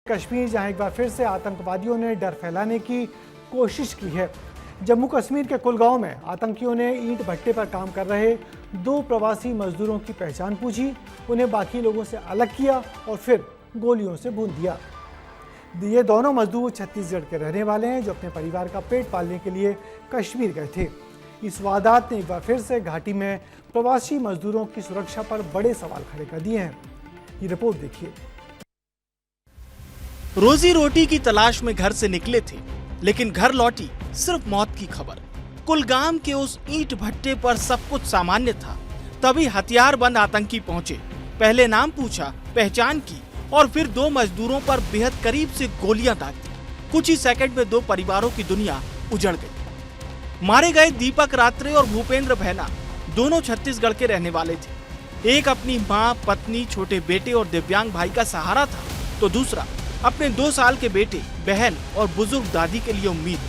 कश्मीर, जहां एक बार फिर से आतंकवादियों ने डर फैलाने की कोशिश की है। जम्मू कश्मीर के कुलगांव में आतंकियों ने ईंट भट्टे पर काम कर रहे 2 प्रवासी मजदूरों की पहचान पूछी, उन्हें बाकी लोगों से अलग किया और फिर गोलियों से भून दिया। ये दोनों मजदूर छत्तीसगढ़ के रहने वाले हैं, जो अपने परिवार का पेट पालने के लिए कश्मीर गए थे। इस वारदात ने एक बार फिर से घाटी में प्रवासी मजदूरों की सुरक्षा पर बड़े सवाल खड़े कर दिए हैं। ये रिपोर्ट देखिए। रोजी रोटी की तलाश में घर से निकले थे, लेकिन घर लौटी सिर्फ मौत की खबर। कुलगाम के उस ईंट भट्टे पर सब कुछ सामान्य था, तभी हथियारबंद आतंकी पहुंचे। पहले नाम पूछा, पहचान की और फिर 2 मजदूरों पर बेहद करीब से गोलियां दाग दी। कुछ ही सेकंड में 2 परिवारों की दुनिया उजड़ गई। मारे गए दीपक रात्रे और भूपेंद्र भैना दोनों छत्तीसगढ़ के रहने वाले थे। एक अपनी मां, पत्नी, छोटे बेटे और दिव्यांग भाई का सहारा था, तो दूसरा अपने 2 साल के बेटे, बहन और बुजुर्ग दादी के लिए उम्मीद।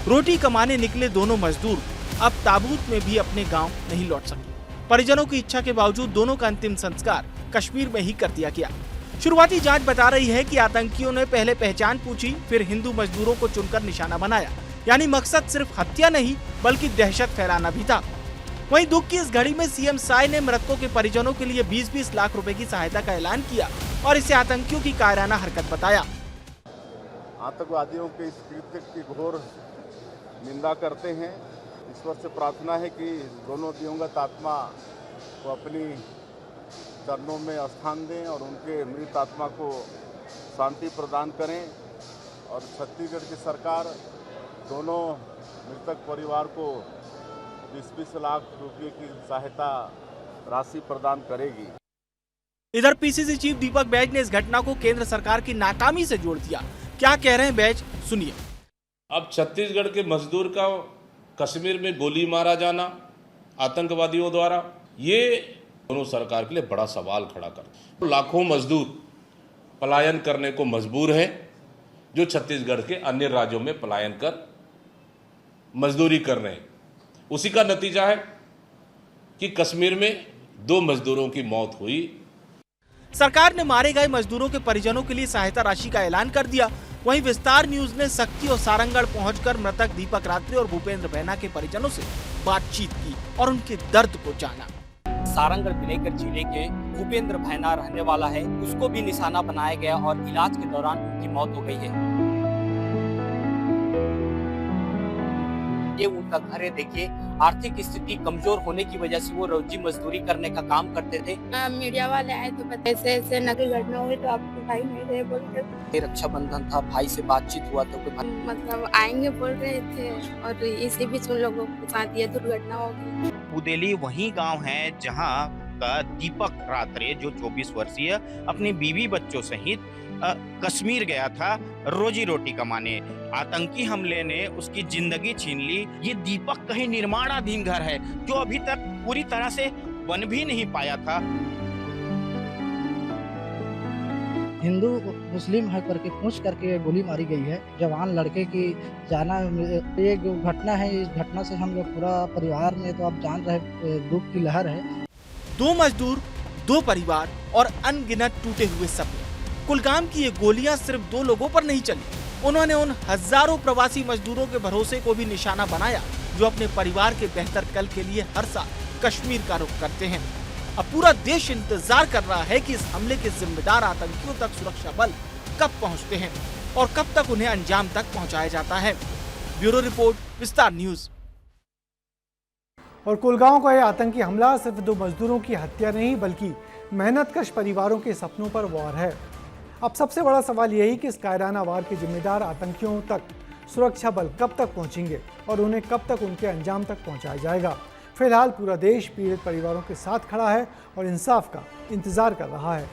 रोटी कमाने निकले दोनों मजदूर अब ताबूत में भी अपने गांव नहीं लौट सके। परिजनों की इच्छा के बावजूद दोनों का अंतिम संस्कार कश्मीर में ही कर दिया गया। शुरुआती जांच बता रही है कि आतंकियों ने पहले पहचान पूछी, फिर हिंदू मजदूरों को चुनकर निशाना बनाया। यानी मकसद सिर्फ हत्या नहीं बल्कि दहशत फैलाना भी था। वहीं दुख की इस घड़ी में सीएम साय ने मृतकों के परिजनों के लिए 20-20 लाख रुपए की सहायता का ऐलान किया और इसे आतंकियों की कायराना हरकत बताया। आतंकवादियों के इस कृत्य की घोर निंदा करते हैं। ईश्वर से प्रार्थना है कि दोनों दिवंगत आत्मा को अपनी चरणों में स्थान दें और उनके मृत आत्मा को शांति प्रदान करें। और छत्तीसगढ़ की सरकार दोनों मृतक परिवार को 20-20 लाख रुपये की सहायता राशि प्रदान करेगी। इधर पीसीसी चीफ दीपक बैज ने इस घटना को केंद्र सरकार की नाकामी से जोड़ दिया। क्या कह रहे हैं बैज, सुनिए। अब छत्तीसगढ़ के मजदूर का कश्मीर में गोली मारा जाना आतंकवादियों द्वारा, ये दोनों सरकार के लिए बड़ा सवाल खड़ा करता है। लाखों मजदूर पलायन करने को मजबूर हैं, जो छत्तीसगढ़ के अन्य राज्यों में पलायन कर मजदूरी कर रहे हैं। उसी का नतीजा है कि कश्मीर में 2 मजदूरों की मौत हुई। सरकार ने मारे गए मजदूरों के परिजनों के लिए सहायता राशि का ऐलान कर दिया। वहीं विस्तार न्यूज ने सक्ती और सारंगगढ़ पहुंचकर मृतक दीपक रात्रे और भूपेंद्र भैना के परिजनों से बातचीत की और उनके दर्द को जाना। सारंगगढ़ विलेकर जिले के भूपेंद्र भैना रहने वाला है, उसको भी निशाना बनाया गया और इलाज के दौरान उनकी मौत हो गई है। ये उनका घर है, देखिए आर्थिक स्थिति कमजोर होने की वजह से वो रोजी मजदूरी करने का काम करते थे। मीडिया वाले आए तो ऐसे नकली घटना हुई तो आपको भाई नहीं रहे बोलते। रक्षाबंधन था, भाई से बातचीत हुआ तो मतलब आएंगे बोल रहे थे और इसी बीच उन लोगों के साथ ये दुर्घटना हो गई। बुदेली वही गांव है जहां का दीपक रात्रे, जो 24 वर्षीय अपनी बीवी बच्चों सहित कश्मीर गया था रोजी रोटी कमाने। आतंकी हमले ने उसकी जिंदगी छीन ली। ये दीपक कहीं निर्माणाधीन घर है, जो अभी तक पूरी तरह से बन भी नहीं पाया था। हिंदू मुस्लिम है करके पूछ करके गोली मारी गई है जवान लड़के की जाना। ये जो घटना है, इस घटना से हम लोग पूरा परिवार में तो आप जान रहे दुख की लहर है। 2 मजदूर, 2 परिवार और अनगिनत टूटे हुए सपने। कुलगाम की ये गोलियां सिर्फ 2 लोगों पर नहीं चली, उन्होंने उन हजारों प्रवासी मजदूरों के भरोसे को भी निशाना बनाया, जो अपने परिवार के बेहतर कल के लिए हर साल कश्मीर का रुख करते हैं। अब पूरा देश इंतजार कर रहा है कि इस हमले के जिम्मेदार आतंकियों तक सुरक्षा बल कब पहुंचते हैं और कब तक उन्हें अंजाम तक पहुंचाया जाता है। ब्यूरो रिपोर्ट, विस्तार न्यूज। और कुलगांव का यह आतंकी हमला सिर्फ 2 मजदूरों की हत्या नहीं बल्कि मेहनतकश परिवारों के सपनों पर वार है। अब सबसे बड़ा सवाल यही कि इस कायराना वार के जिम्मेदार आतंकियों तक सुरक्षा बल कब तक पहुंचेंगे और उन्हें कब तक उनके अंजाम तक पहुंचाया जाएगा। फिलहाल पूरा देश पीड़ित परिवारों के साथ खड़ा है और इंसाफ का इंतजार कर रहा है।